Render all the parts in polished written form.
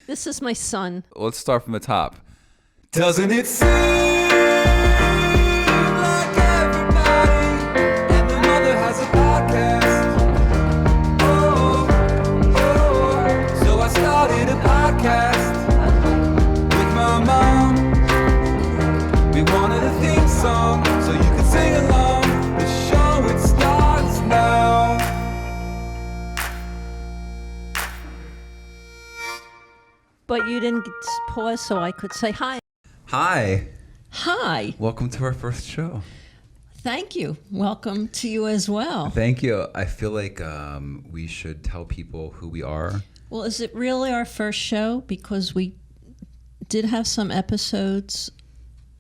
This is my son. Let's start from the top. Doesn't it seem like everybody and their mother has a podcast? Oh, oh, so I started a podcast with my mom. We wanted a theme song so you could sing along. The show, it starts now. But you didn't pause so I could say hi. Hi. Hi. Welcome to our first show. Thank you. Welcome to you as well. Thank you. I feel like we should tell people who we are. Well, is it really our first show? Because we did have some episodes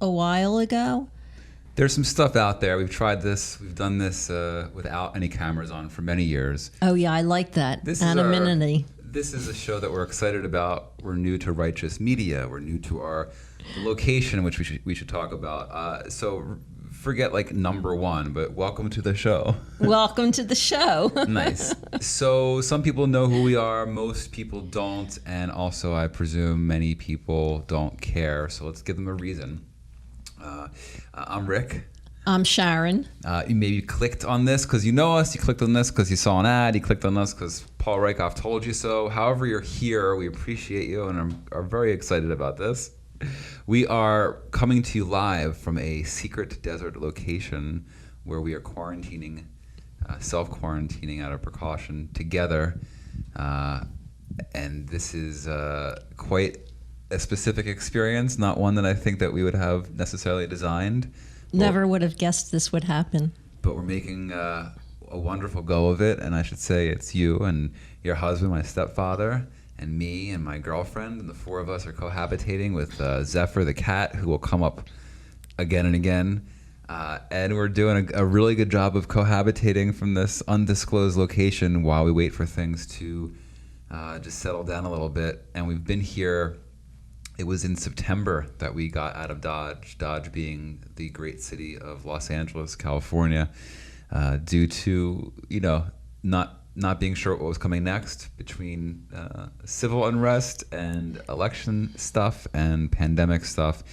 a while ago. There's some stuff out there. We've tried this. We've done this without any cameras on for many years. Oh, yeah, I like that. Anonymity. This is a show that we're excited about. We're new to Righteous Media. We're new to our location, which we should talk about. So forget like number one, but welcome to the show. Welcome to the show. Nice. So some people know who we are. Most people don't. And also, I presume many people don't care. So let's give them a reason. I'm Rick. I'm Sharon. You maybe clicked on this because you know us. You clicked on this because you saw an ad. You clicked on us because Paul Rykoff told you so. However you're here, we appreciate you and are very excited about this. We are coming to you live from a secret desert location where we are quarantining, self-quarantining out of precaution together. And this is quite a specific experience, not one that I think that we would have necessarily designed. Never would have guessed this would happen. But we're making a wonderful go of it, and I should say it's you and your husband, my stepfather, and me and my girlfriend, and the four of us are cohabitating with Zephyr the cat, who will come up again and again. And we're doing a really good job of cohabitating from this undisclosed location while we wait for things to just settle down a little bit. And we've been here. It was in September that we got out of Dodge, Dodge being the great city of Los Angeles, California, due to, not being sure what was coming next between civil unrest and election stuff and pandemic stuff.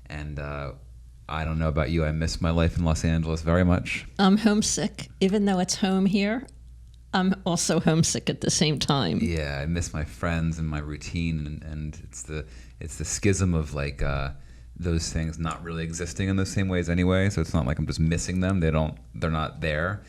And I don't know about you, I miss my life in Los Angeles very much. I'm homesick. Even though it's home here, I'm also homesick at the same time. Yeah, I miss my friends and my routine, and it's the schism of like those things not really existing in the same ways anyway. So it's not like I'm just missing them. They're not there.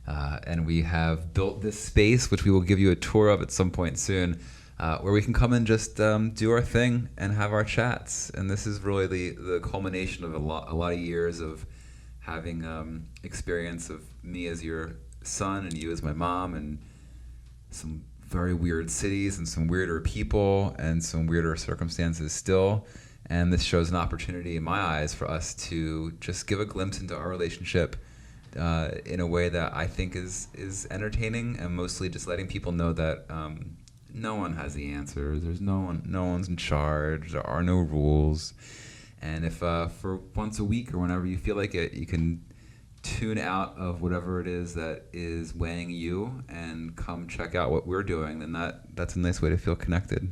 And we have built this space, which we will give you a tour of at some point soon, where we can come and just do our thing and have our chats. And this is really the culmination of a lot of years of having experience of me as your son and you as my mom, and some very weird cities and some weirder people and some weirder circumstances still. And this shows an opportunity in my eyes for us to just give a glimpse into our relationship in a way that I think is entertaining, and mostly just letting people know that no one has the answers. There's no one's in charge. There are no rules. And if for once a week or whenever you feel like it, you can tune out of whatever it is that is weighing you and come check out what we're doing, then that's a nice way to feel connected.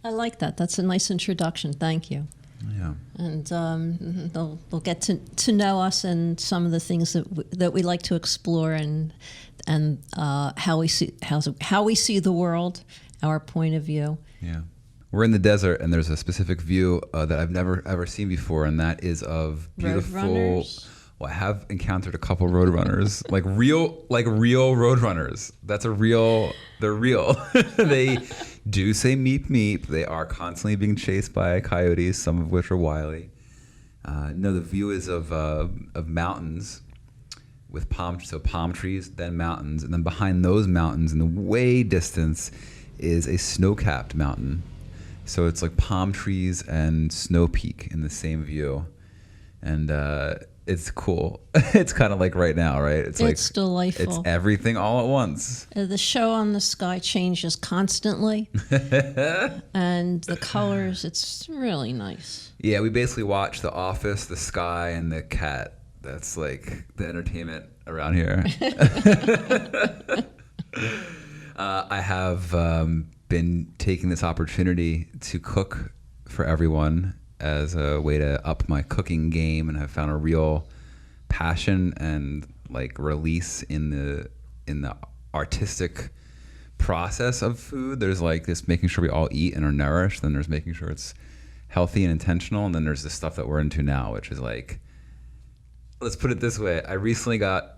I like that. That's a nice introduction. Thank you. Yeah. And they'll get to know us and some of the things that we like to explore, and how we see the world, our point of view. Yeah. We're in the desert, and there's a specific view that I've never ever seen before, and that is of beautiful. Roadrunners. Well, I have encountered a couple roadrunners, like real roadrunners. They're real. They do say meep meep. They are constantly being chased by coyotes, some of which are wily. No, the view is of mountains with palm trees, then mountains, and then behind those mountains in the way distance is a snow-capped mountain. So it's like palm trees and Snow Peak in the same view. And it's cool. It's kind of like right now, right? It's delightful. It's everything all at once. The show on the sky changes constantly, and the colors, it's really nice. Yeah, we basically watch The Office, the sky, and the cat. That's like the entertainment around here. I have been taking this opportunity to cook for everyone as a way to up my cooking game, and have found a real passion and like release in the artistic process of food. There's like this making sure we all eat and are nourished, then there's making sure it's healthy and intentional, and then there's the stuff that we're into now, which is like, let's put it this way, I recently got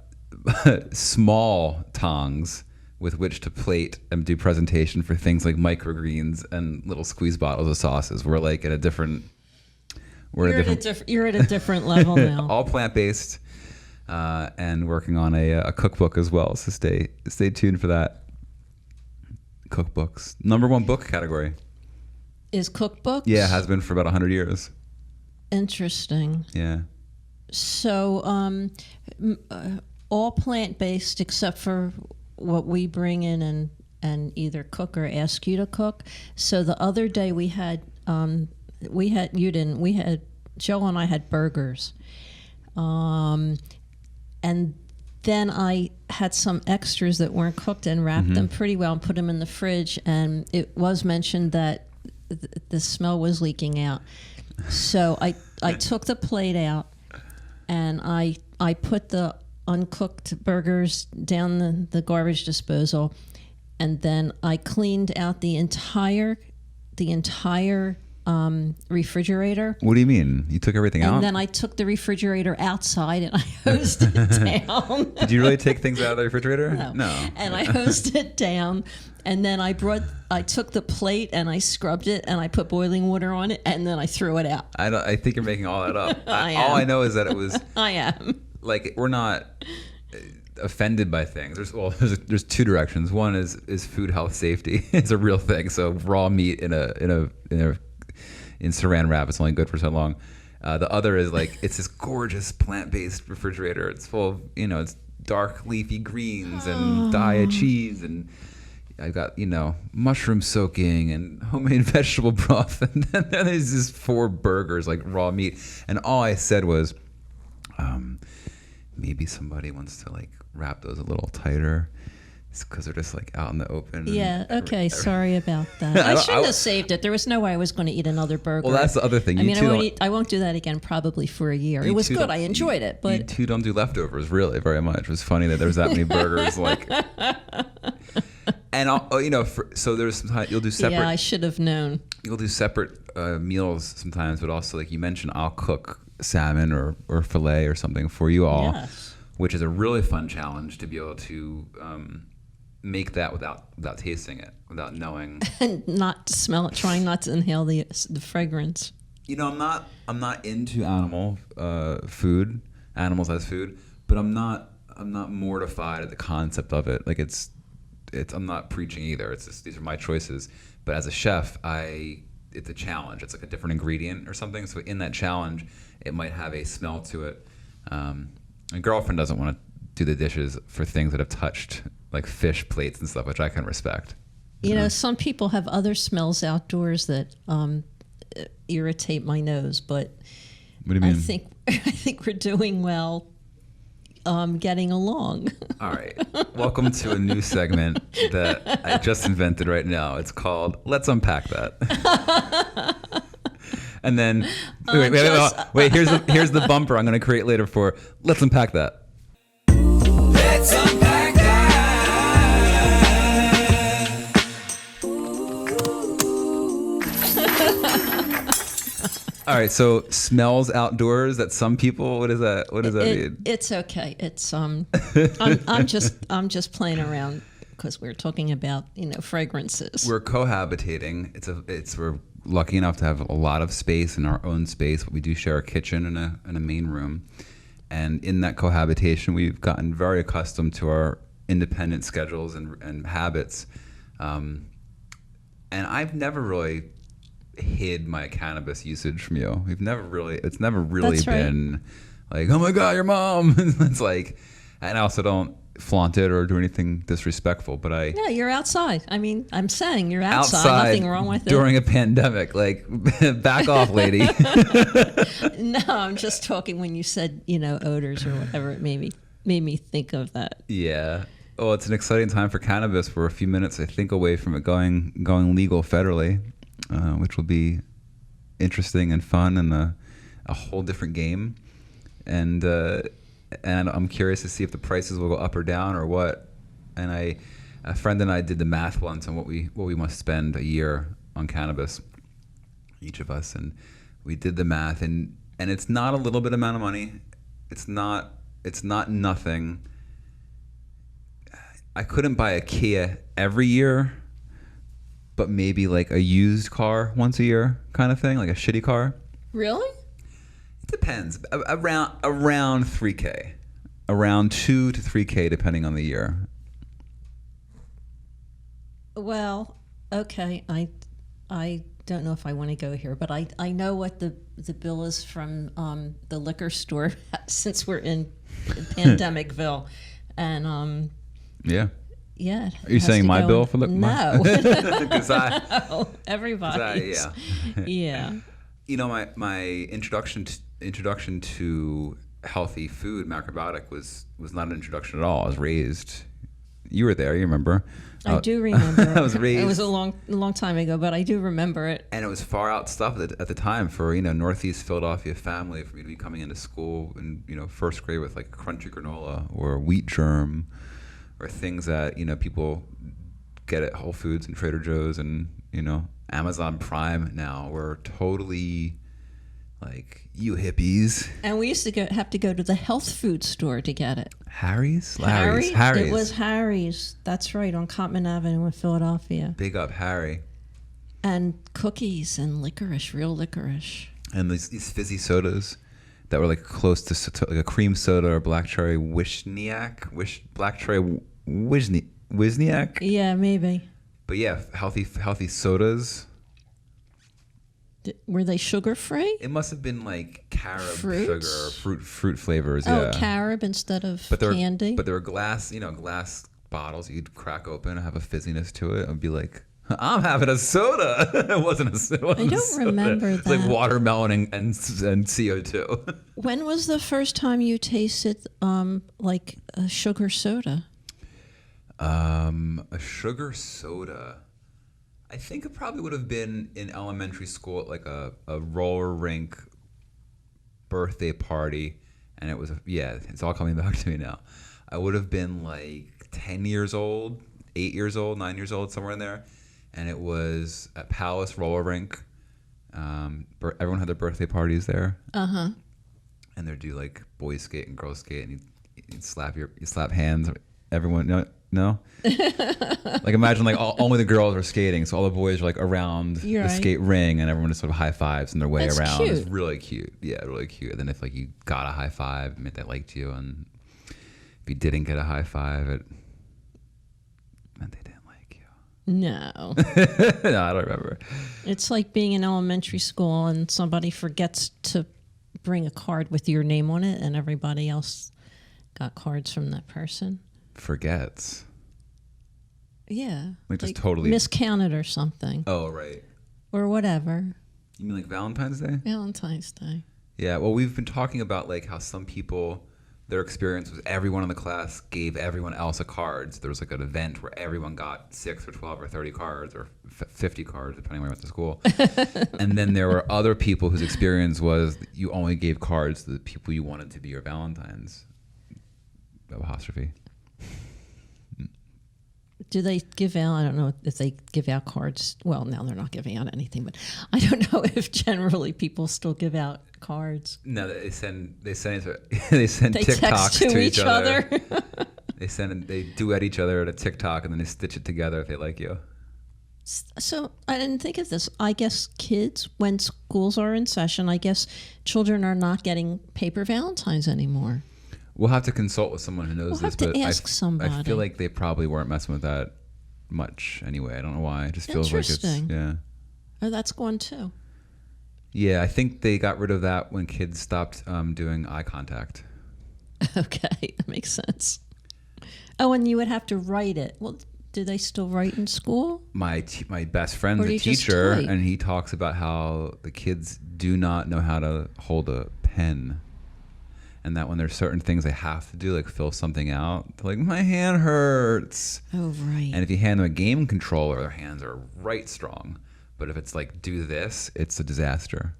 small tongs with which to plate and do presentation for things like microgreens and little squeeze bottles of sauces. We're like at a different, You're at a different level now. all plant-based, and working on a cookbook as well. So stay tuned for that. Cookbooks, #1 book category. Is cookbooks? Yeah, has been for about 100 years. Interesting. Yeah. So, all plant-based except for what we bring in and either cook or ask you to cook. So the other day we had Joe and I had burgers. And then I had some extras that weren't cooked and wrapped them pretty well and put them in the fridge. And it was mentioned that the smell was leaking out. So I took the plate out and I put the uncooked burgers down the garbage disposal. And then I cleaned out the entire refrigerator. What do you mean? You took everything out? And then I took the refrigerator outside and I hosed it down. Did you really take things out of the refrigerator? No. And I hosed it down. And then I took the plate and I scrubbed it and I put boiling water on it and then I threw it out. I think you're making all that up. I am. All I know is that it was I am. like, we're not offended by things. There's two directions. One is food health safety. It's a real thing. So raw meat in saran wrap, it's only good for so long. The other is like, it's this gorgeous plant-based refrigerator. It's full of, it's dark leafy greens and Daiya cheese, and I've got, mushroom soaking and homemade vegetable broth. And then there's this 4 burgers, like raw meat. And all I said was, maybe somebody wants to like wrap those a little tighter. It's because they're just like out in the open. Yeah, okay, sorry about that. I shouldn't have saved it. There was no way I was going to eat another burger. Well, that's the other thing. I won't do that again probably for a year. It was good. I enjoyed it. But you two don't do leftovers really very much. It was funny that there's that many burgers. Like, and so there's sometimes you'll do separate. Yeah, I should have known. You'll do separate meals sometimes, but also like you mentioned, I'll cook salmon or filet or something for you all, Yes. which is a really fun challenge to be able to make that without tasting it, without knowing, And not to smell it, trying not to inhale the fragrance. I'm not into animals as food, but I'm not mortified at the concept of it. Like it's I'm not preaching either. It's just, these are my choices. But as a chef, it's a challenge. It's like a different ingredient or something. So in that challenge, it might have a smell to it. My girlfriend doesn't want to do the dishes for things that have touched like fish plates and stuff, which I can respect. Some people have other smells outdoors that irritate my nose, but What do you mean? I think we're doing well getting along. All right. Welcome to a new segment that I just invented right now. It's called Let's Unpack That. And then wait, here's the bumper I'm going to create later for Let's Unpack That. Let's unpack that. All right, so smells outdoors that some people, what does that mean? It's okay. It's I'm just playing around because we're talking about fragrances. We're cohabitating. We're lucky enough to have a lot of space in our own space, but we do share a kitchen and a main room. And in that cohabitation, we've gotten very accustomed to our independent schedules and habits. And I've never really hid my cannabis usage from you. It's never really That's right. been like, oh my God, your mom. It's like, and I also don't flaunt it or do anything disrespectful, but Yeah, you're outside. I mean, I'm saying you're outside. Nothing wrong with during a pandemic. Like, back off, lady. No, I'm just talking when you said, odors or whatever. It made me think of that. Yeah. Well, it's an exciting time for cannabis. We're a few minutes, I think, away from it going legal federally, which will be interesting and fun and a whole different game. And I'm curious to see if the prices will go up or down or what. And a friend and I did the math once on what we must spend a year on cannabis, each of us, and we did the math, and it's not a little bit amount of money. It's not nothing. I couldn't buy a Kia every year, but maybe like a used car once a year kind of thing, like a shitty car. Really? It depends. Around $3K, around $2 to $3K depending on the year. Well, okay. I don't know if I want to go here, but I know what the bill is from the liquor store since we're in Pandemicville, and Yeah. yeah. Are you saying my bill for no? Because No, everybody's. yeah. Yeah. You know, my introduction to healthy food, macrobiotic, was not an introduction at all. I was raised. You were there. You remember? I do remember. I was raised. It was a long time ago, but I do remember it. And it was far out stuff at the time for, Northeast Philadelphia family, for me to be coming into school in, first grade with like crunchy granola or wheat germ or things that, people get at Whole Foods and Trader Joe's and, Amazon Prime now. We're totally like, you hippies. And we used to have to go to the health food store to get it. Harry's? Harry's? Harry's. It was Harry's. That's right, on Cottman Avenue in Philadelphia. Big up Harry. And cookies and licorice, real licorice. And these fizzy sodas that were like close to like a cream soda or black cherry black cherry Wisniak. Yeah, maybe. But yeah, healthy sodas. Were they sugar free? It must have been like carob Fruits? sugar, fruit flavors. Oh, Yeah. carob instead of candy. But there were glass bottles you'd crack open and have a fizziness to it. I'd be like, I'm having a soda. It wasn't a soda. I don't remember It's like that. watermelon and CO2. When was the first time you tasted like a sugar soda? A sugar soda. I think it probably would have been in elementary school at like a roller rink birthday party. And it was, it's all coming back to me now. I would have been like 10 years old, 8 years old, 9 years old, somewhere in there. And it was at Palace Roller Rink. Everyone had their birthday parties there. Uh-huh. And they'd do like boy skate and girl skate, and you'd slap hands. Everyone, no? Like imagine like only the girls are skating, so all the boys are like around You're the right. skate ring, and everyone just sort of high fives on their way That's around. cute. It's really cute. Yeah, really cute. And then if like you got a high five, it meant they liked you, and if you didn't get a high five, it meant they didn't like you. No. No, I don't remember. It's like being in elementary school and somebody forgets to bring a card with your name on it and everybody else got cards from that person. Forgets. Yeah. Like just totally miscounted or something. Oh, right. Or whatever. You mean like Valentine's Day? Valentine's Day. Yeah, well, we've been talking about like how some people, their experience was everyone in the class gave everyone else a card. So there was like an event where everyone got 6 or 12 or 30 cards or 50 cards, depending on where you went to school. And then there were other people whose experience was you only gave cards to the people you wanted to be your Valentines. Apostrophe. Do they give out? I don't know if they give out cards. Well, now they're not giving out anything, but I don't know if generally people still give out cards. No, they send They TikToks text to each other. They duet each other at a TikTok, and then they stitch it together if they like you. So I didn't think of this. I guess kids, when schools are in session, I guess children are not getting paper Valentines anymore. We'll have to consult with someone who knows We'll this, have to but ask somebody. I feel like they probably weren't messing with that much anyway. I don't know why. It just feels like it's Interesting. Oh, that's gone too. Yeah, I think they got rid of that when kids stopped doing eye contact. Okay, that makes sense. Oh, and you would have to write it. Well, do they still write in school? My best friend's Or do a you just teacher, type? and he talks about how the kids do not know how to hold a pen. and that when there's certain things they have to do, like fill something out, they're like, my hand hurts. Oh, right. And if you hand them a game controller, their hands are right strong. But if it's like, do this, it's a disaster.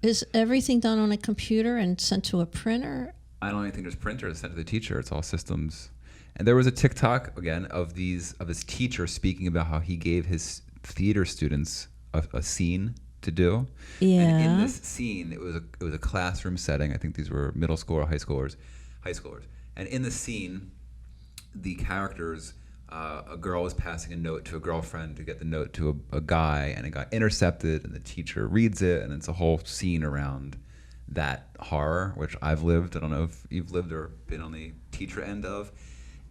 Is everything done on a computer and sent to a printer? I don't even think there's printers sent to the teacher. It's all systems. And there was a TikTok again of this teacher speaking about how he gave his theater students a scene to do. Yeah. And in this scene, it was a classroom setting. I think these were middle school or high schoolers. And in the scene, the characters, a girl was passing a note to a girlfriend to get the note to a guy, and it got intercepted, and the teacher reads it, and it's a whole scene around that horror, which I've lived. I don't know if you've lived or been on the teacher end of.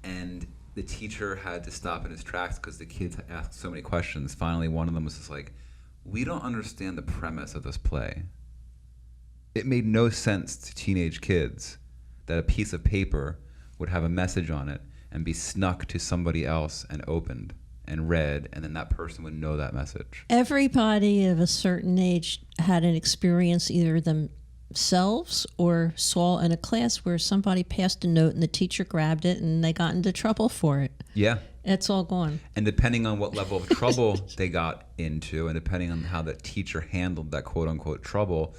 And the teacher had to stop in his tracks because the kids asked so many questions. Finally, one of them was just like, we don't understand the premise of this play. It made no sense to teenage kids that a piece of paper would have a message on it and be snuck to somebody else and opened and read, and then that person would know that message. Everybody of a certain age had an experience, either themselves or saw in a class where somebody passed a note and the teacher grabbed it and they got into trouble for it. Yeah. It's all gone. And depending on what level of trouble they got into, and depending on how the teacher handled that quote-unquote trouble,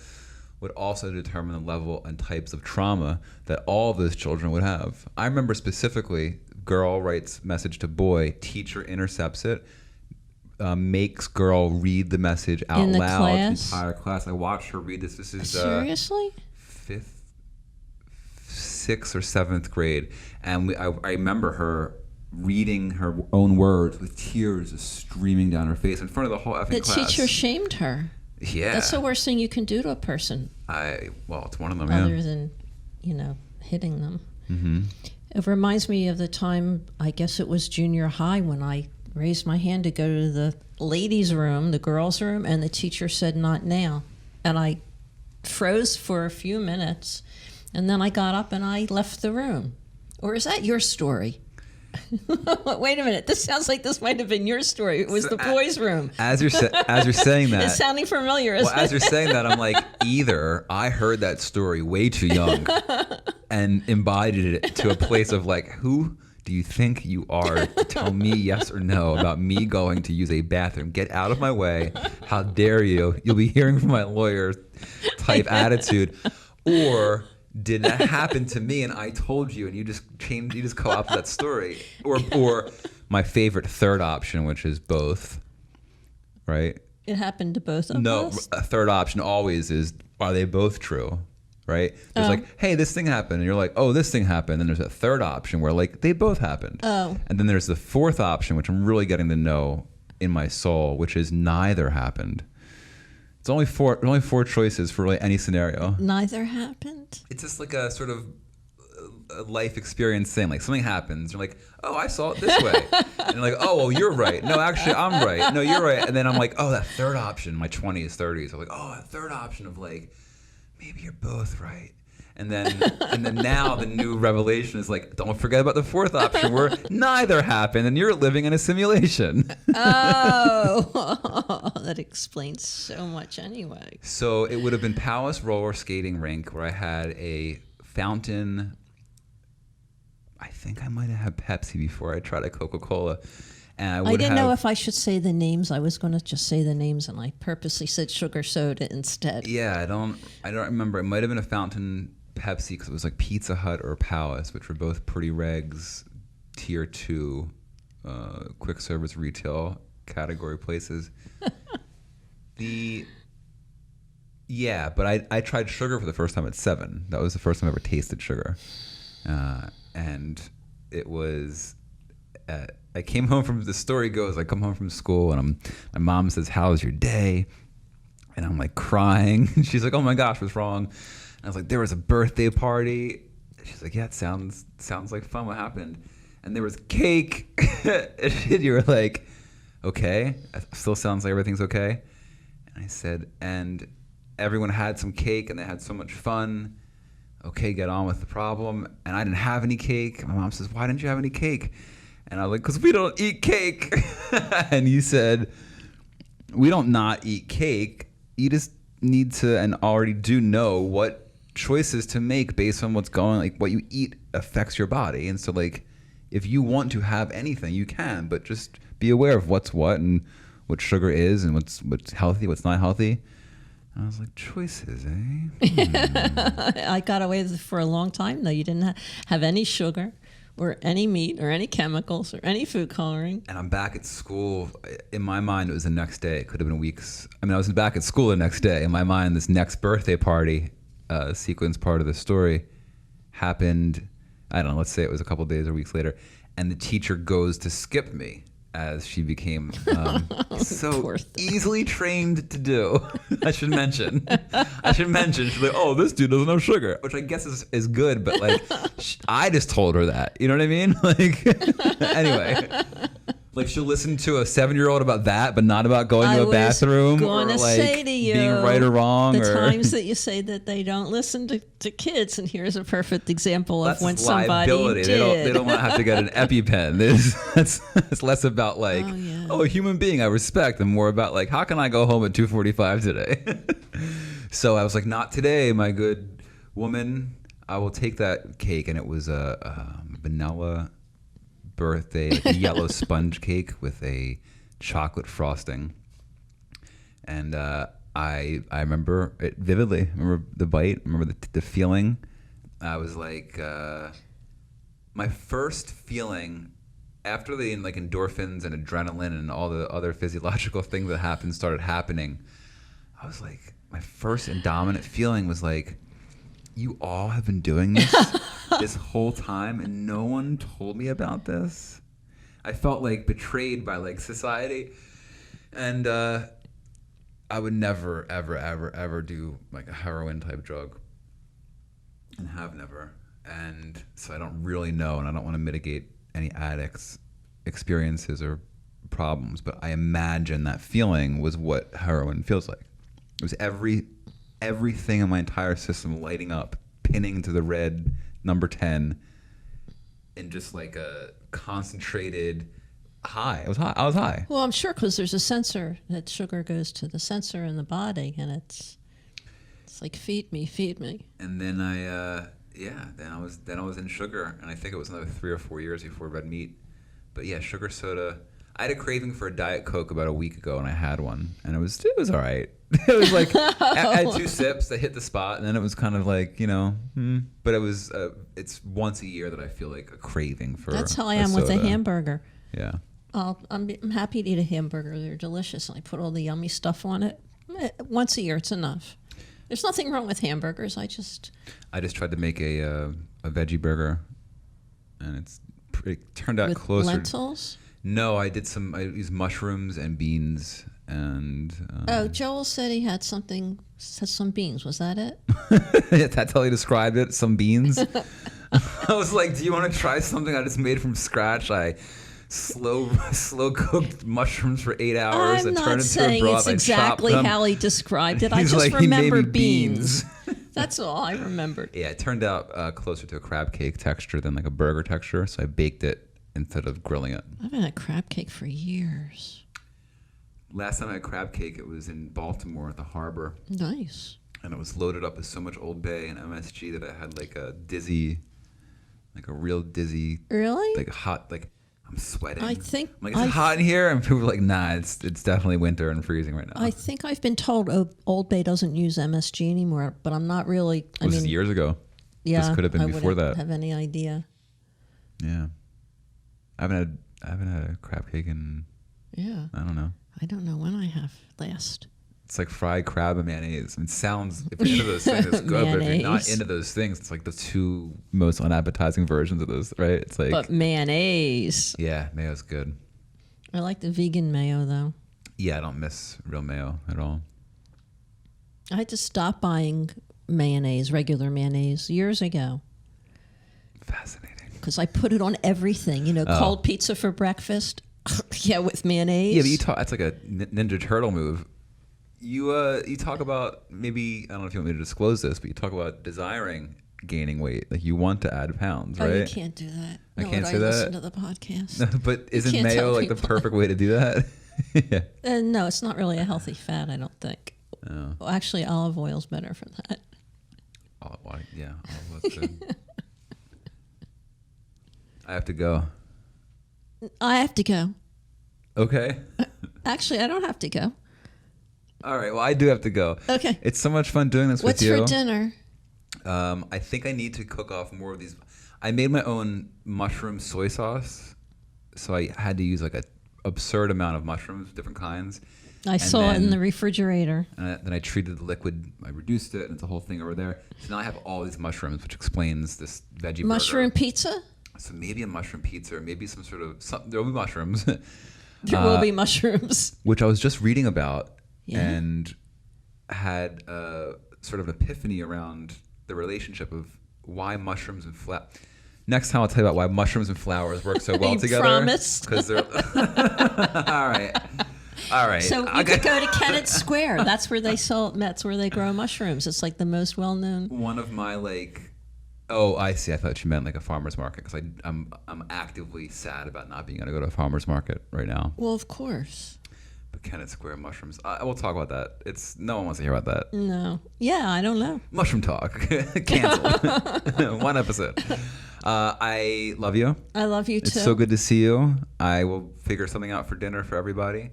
would also determine the level and types of trauma that all of those children would have. I remember specifically, girl writes message to boy, teacher intercepts it, makes girl read the message out In the loud class? to the entire class. I watched her read this. This is Seriously? 6th or 7th grade. And I remember her reading her own words with tears just streaming down her face in front of the whole effing The class. teacher shamed her. Yeah. That's the worst thing you can do to a person, Well, it's one of them, other yeah. than, hitting them. Mm-hmm. It reminds me of the time, I guess it was junior high, when I raised my hand to go to the ladies' room, the girls' room, and the teacher said, not now. And I froze for a few minutes, and then I got up and I left the room. Or is that your story? Wait a minute. This sounds like this might have been your story. It was the boys' room. As you're saying that, It's sounding familiar, isn't as it? you're saying that, I'm like, either I heard that story way too young and embodied it to a place of like, who do you think you are to tell me yes or no about me going to use a bathroom? Get out of my way. How dare you? You'll be hearing from my lawyer type attitude. Or did that happen to me and I told you and you just co-opted that story? Or my favorite third option, which is both, right? It happened to both of No, us? a third option always is, are they both true? Right? There's like, hey, this thing happened. And you're like, oh, this thing happened. And there's a third option where like, they both happened. Oh. And then there's the fourth option, which I'm really getting to know in my soul, which is neither happened. It's only four choices for really any scenario. Neither happened? It's just like a sort of a life experience thing. Like something happens, you're like, oh, I saw it this way. And you're like, oh, well, you're right. No, actually, I'm right. No, you're right. And then I'm like, oh, that third option, my 20s, 30s. I'm like, oh, that third option of like, maybe you're both right. And then now the new revelation is like, don't forget about the fourth option where neither happened and you're living in a simulation. Oh, that explains so much anyway. So it would have been Palace Roller Skating Rink where I had a fountain. I think I might have had Pepsi before I tried a Coca-Cola. And I didn't know if I should say the names. I was going to just say the names, and I purposely said sugar soda instead. Yeah, I don't remember. It might have been a fountain Pepsi because it was like Pizza Hut or Palace, which were both pretty regs, tier 2, quick service retail category places. But I tried sugar for the first time at 7. That was the first time I ever tasted sugar, and it was. I came home from, the story goes, I come home from school and my mom says, "How's your day?" And I'm like crying. She's like, "Oh my gosh, what's wrong?" And I was like, "There was a birthday party." She's like, "Yeah, it sounds like fun. What happened?" And there was cake. And you were like, "Okay, it still sounds like everything's okay." And I said, "And everyone had some cake and they had so much fun. Okay, get on with the problem." And I didn't have any cake. My mom says, "Why didn't you have any cake?" And I was like, "Because we don't eat cake." And you said, "We don't not eat cake. You just need to and already do know what choices to make based on what's going, like what you eat affects your body. And so like, if you want to have anything, you can, but just be aware of what's what and what sugar is and what's healthy, what's not healthy. And I was like, choices, eh? I got away with it for a long time, though. You didn't have any sugar or any meat or any chemicals or any food coloring. And I'm back at school. In my mind, it was the next day. It could have been weeks. I mean, I was back at school the next day. In my mind, this next birthday party sequence part of the story happened, I don't know, let's say it was a couple days or weeks later. And the teacher goes to skip me, as she became so Poor thing. easily trained to do. I should mention. She's like, oh, this dude doesn't have sugar, which I guess is good, but like, I just told her that. You know what I mean? Like, anyway. Like, she'll listen to a 7-year-old about that, but not about going to a bathroom or like say to you, being right or wrong. The or times that you say that they don't listen to kids, and here's a perfect example of that's when somebody liability. did. They don't want to have to get an EpiPen. It's less about like, a human being I respect, and more about like, how can I go home at 2:45 today? So I was like, not today, my good woman. I will take that cake, and it was a vanilla birthday, like a yellow sponge cake with a chocolate frosting. And I remember it vividly. I remember the bite. I remember the feeling. I was like, my first feeling after the like endorphins and adrenaline and all the other physiological things that happened started happening. I was like, my first and dominant feeling was like, you all have been doing this this whole time and no one told me about this. I felt like betrayed by like society, and I would never ever do like a heroin type drug, and have never. And so I don't really know, and I don't want to mitigate any addicts' experiences or problems, but I imagine that feeling was what heroin feels like. It was everything in my entire system lighting up, pinning to the red number 10, in just like a concentrated high. I was high. Well, I'm sure because there's a sensor that sugar goes to the sensor in the body, and it's like feed me. And then then I was in sugar, and I think it was another 3 or 4 years before red meat. But yeah, sugar soda. I had a craving for a Diet Coke about a week ago, and I had one, and it was all right. It was like I had 2 sips that hit the spot, and then it was kind of like, but it was it's once a year that I feel like a craving for. That's how I am with a hamburger. Yeah. I'm happy to eat a hamburger. They're delicious, and I put all the yummy stuff on it. Once a year, it's enough. There's nothing wrong with hamburgers. I just tried to make a veggie burger, and it turned out with closer. lentils. No, I used mushrooms and beans and. Joel said he had some beans. Was that it? That's how he described it. Some beans. I was like, "Do you want to try something I just made from scratch?" I slow cooked mushrooms for 8 hours. I'm I not turned into saying a broth. it's I exactly chopped them. how he described it. I He's just like, he made remember me beans. That's all I remembered. Yeah, it turned out closer to a crab cake texture than like a burger texture. So I baked it instead of grilling it. I've had a crab cake for years. Last time I had crab cake, it was in Baltimore at the harbor. Nice. And it was loaded up with so much Old Bay and MSG that I had like a real dizzy. Really? Like hot, like I'm sweating. I think. I'm like, is it hot in here? And people were like, nah, it's definitely winter and freezing right now. I think I've been told Old Bay doesn't use MSG anymore, but I'm not really. This is years ago. Yeah. This could have been before that. I wouldn't have any idea. Yeah. I haven't had a crab cake in. Yeah. I don't know. I don't know when I have last. It's like fried crab and mayonnaise. It sounds, if you're into those things, it's good. But if you're not into those things, it's like the 2 most unappetizing versions of those, right? It's like. But mayonnaise. Yeah, mayo's good. I like the vegan mayo, though. Yeah, I don't miss real mayo at all. I had to stop buying regular mayonnaise, years ago. Fascinating. Because I put it on everything. Cold pizza for breakfast. Yeah, with mayonnaise. Yeah, but that's like a Ninja Turtle move. You talk about, maybe, I don't know if you want me to disclose this, but you talk about desiring gaining weight. Like you want to add pounds, right? Oh, you can't do that. I can't say that. Listen to the podcast. But isn't mayo like the perfect way to do that? Yeah. No, it's not really a healthy fat, I don't think. Oh. Well, actually, olive oil's better for that. Olive Yeah, all of us did. I have to go. I have to go. Okay. Actually, I don't have to go. All right. Well, I do have to go. Okay. It's so much fun doing this What's with you. for dinner? I think I need to cook off more of these. I made my own mushroom soy sauce, so I had to use like an absurd amount of mushrooms, different kinds. I saw it in then- the refrigerator. And then I treated the liquid. I reduced it, and it's a whole thing over there. So now I have all these mushrooms, which explains this veggie Mushroom burger. pizza? So maybe a mushroom pizza, or maybe some sort of there will be mushrooms, There will be mushrooms. which I was just reading about, Yeah. and had sort of an epiphany around the relationship of why mushrooms and flour. Next time I'll tell you about why mushrooms and flowers work so well You together. promised. Because they're all right. All right. So you could go to Kennett Square. That's where they sell. That's where they grow mushrooms. It's like the most well-known. One of my oh, I see. I thought you meant like a farmer's market, because I'm actively sad about not being able to go to a farmer's market right now. Well, of course. But Kennett Square mushrooms. We'll talk about that. No one wants to hear about that. No. Yeah, I don't know. Mushroom talk. Canceled. One episode. I love you. I love you too. It's so good to see you. I will figure something out for dinner for everybody.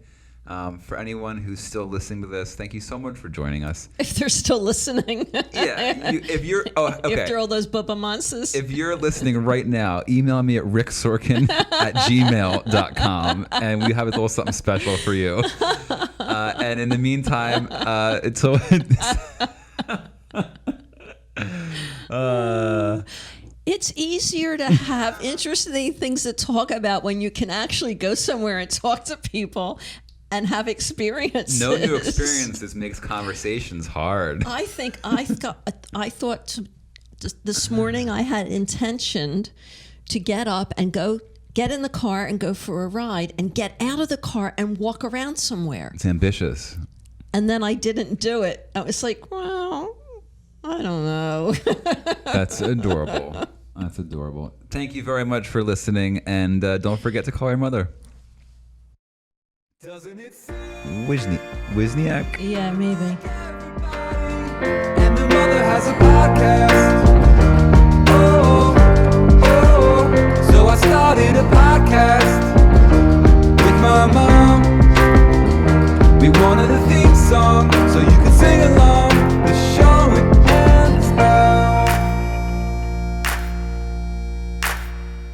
For anyone who's still listening to this, thank you so much for joining us. If they're still listening. Yeah, if you're okay. After all those Bubba Monsters. If you're listening right now, email me at ricksorkin@gmail.com, and we have a little something special for you. And in the meantime, until It's easier to have interesting things to talk about when you can actually go somewhere and talk to people and have experiences. no new experiences makes conversations hard. I thought this morning I had intentioned to get up and get in the car and go for a ride and get out of the car and walk around somewhere. It's ambitious. And then I didn't do it. I was like, well, I don't know. That's adorable. That's adorable. Thank you very much for listening, and don't forget to call your mother. Doesn't it seem Wisniak? Yeah, maybe. and the mother has a podcast. Oh, oh, so I started a podcast with my mom. We wanted a theme song so you could sing along.